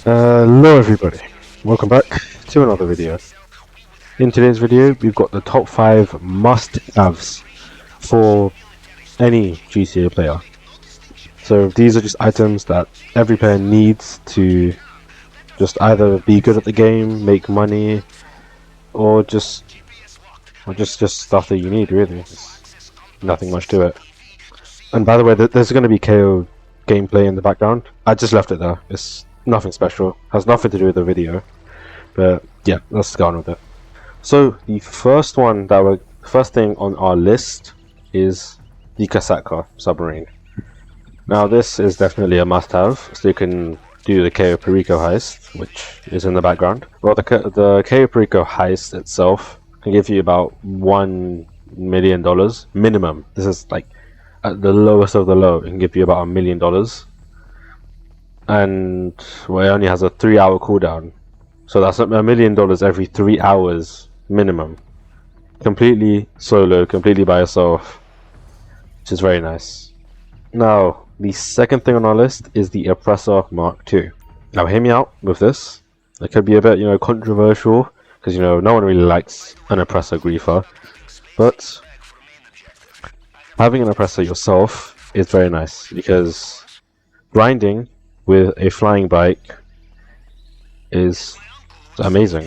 Hello everybody, welcome back to another video. In today's video we've got the top 5 must-haves for any GTA player. So these are just items that every player needs to just either be good at the game, make money, or just stuff that you need really. There's nothing much to it. And by the way, there's going to be KO gameplay in the background. I just left it there. It's nothing special, has nothing to do with the video, but yeah, let's go on with it. So the first thing on our list is the Kasaka submarine. Now this is definitely a must-have, so you can do the KO Perico heist, which is in the background. Well, the KO Perico heist itself can give you about $1 million minimum. This is like at the lowest of the low. It can give you about $1 million. And well, it only has a 3-hour cooldown, so that's $1 million every 3 hours minimum, completely solo, completely by yourself, which is very nice. Now the second thing on our list is the Oppressor Mark II. Now hear me out with this. It could be a bit controversial, because no one really likes an Oppressor griefer, but having an Oppressor yourself is very nice, because grinding with a flying bike is amazing.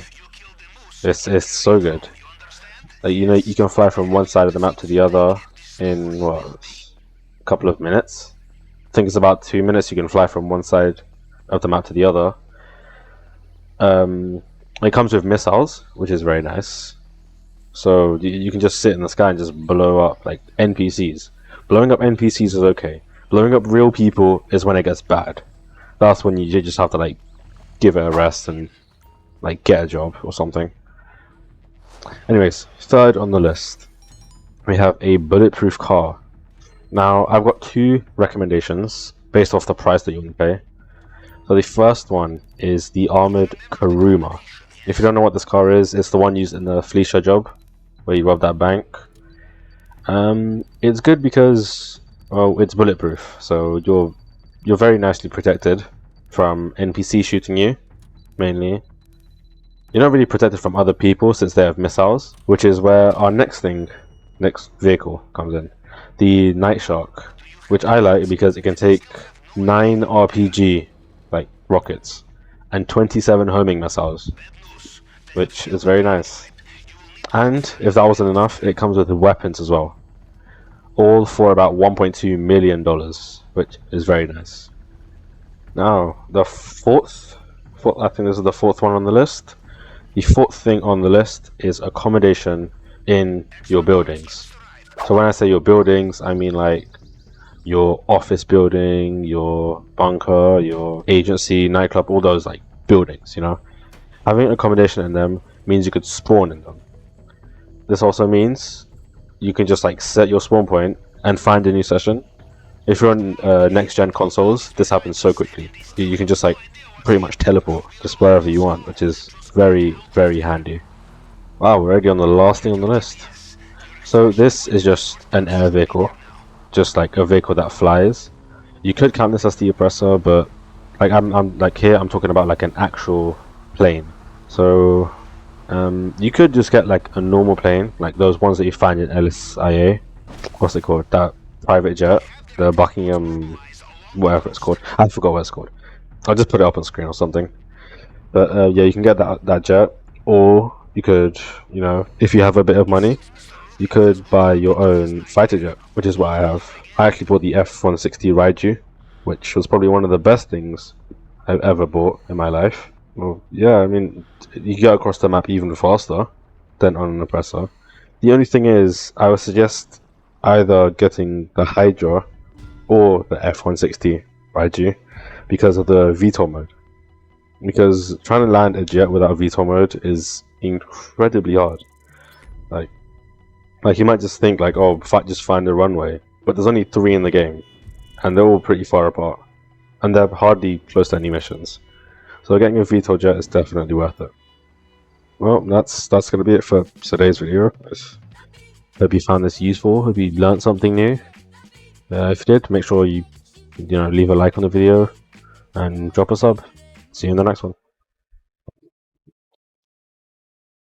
It's so good. Like, you can fly from one side of the map to the other in what, a couple of minutes. I think it's about 2 minutes. You can fly from one side of the map to the other. It comes with missiles, which is very nice. So you can just sit in the sky and just blow up like NPCs. Blowing up NPCs is okay. Blowing up real people is when it gets bad. That's when you just have to give it a rest and get a job or something. Anyways, third on the list, we have a bulletproof car. Now I've got 2 recommendations based off the price that you want to pay. So the first one is the armored Kuruma. If you don't know what this car is, it's the one used in the Felicia job where you rob that bank. It's good because, well, it's bulletproof, so you're very nicely protected from NPC shooting you, mainly. You're not really protected from other people since they have missiles, which is where our next vehicle comes in. The Night Shark, which I like because it can take 9 RPG rockets and 27 homing missiles, which is very nice. And if that wasn't enough, it comes with weapons as well, all for about $1.2 million, which is very nice. Now the fourth, I think this is the 4th one on the list. The 4th thing on the list is accommodation in your buildings. So when I say your buildings, I mean your office building, your bunker, your agency, nightclub, all those buildings, Having accommodation in them means you could spawn in them. This also means you can just set your spawn point and find a new session. If you're on next-gen consoles, this happens so quickly. You can just pretty much teleport just wherever you want, which is very, very handy. Wow, we're already on the last thing on the list. So this is just an air vehicle, just a vehicle that flies. You could count this as the Oppressor, but I'm talking about an actual plane. So you could just get a normal plane, those ones that you find in LSIA. What's it called? That private jet, the Buckingham, whatever it's called. I forgot what it's called. I'll just put it up on screen or something. But yeah, you can get that jet, or you could, if you have a bit of money, you could buy your own fighter jet, which is what I have. I actually bought the F-160 Raiju, which was probably one of the best things I've ever bought in my life. Well, yeah, I mean, you get across the map even faster than on an Oppressor. The only thing is, I would suggest either getting the Hydra or the F-160 Raiju because of the VTOL mode. Because trying to land a jet without VTOL mode is incredibly hard. You might just think just find a runway, but there's only 3 in the game, and they're all pretty far apart, and they're hardly close to any missions. So getting a VTOL jet is definitely worth it. Well, that's gonna be it for today's video. Hope you found this useful. Hope you learned something new. If you did, make sure you leave a like on the video and drop a sub. See you in the next one.